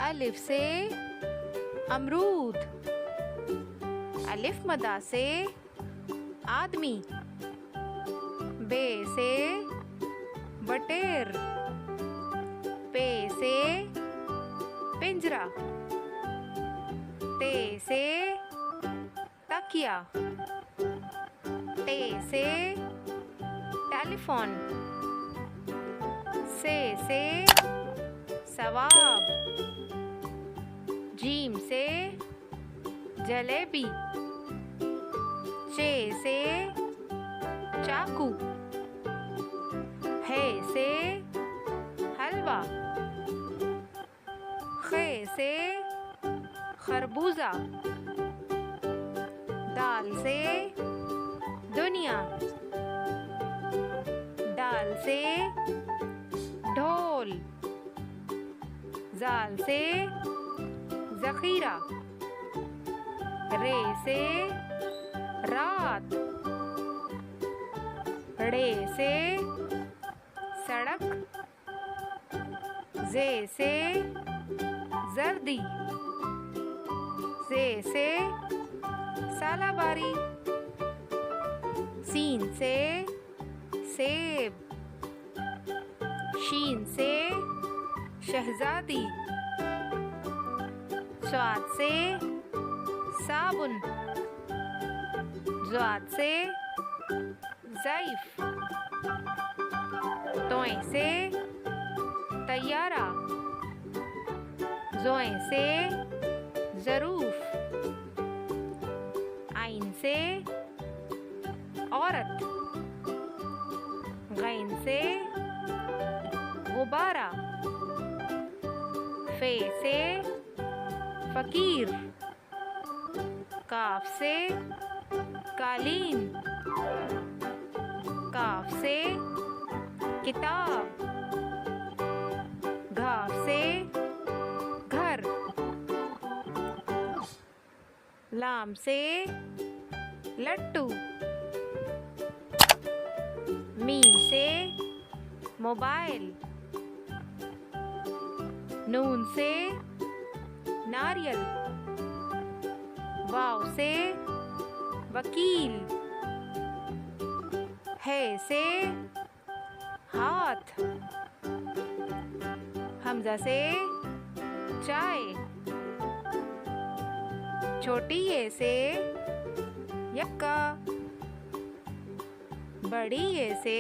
अलिफ से अमरूद। अलिफ मदा से आदमी। बे से बटेर। पे से पिंजरा। ते से तकिया। टे से टेलीफोन। से सवाब। जीम से जलेबी। चे से चाकू। है से हलवा। खे से खरबूजा। दाल से दुनिया। दाल से ढोल। जाल से जखीरा। रे से रात। ड़े से सड़क। जे से जर्दी। से सालाबारी। सीन से सेब। शीन से शहजादी। स्वाद से साबुन। ज़्वाद से ज़ैफ। तोय से तैयारा। ज़ोय से ज़रूफ। आइन से औरत। गैन से गुब्बारा। फे से फकीर। काफ से कालीन। काफ से किताब। घाफ से घर। लाम से लट्टू। मीम से मोबाइल। नून से नारियल। वाव से वकील। है से हाथ। हमजा से चाय। छोटी ये से यक्का। बड़ी ये से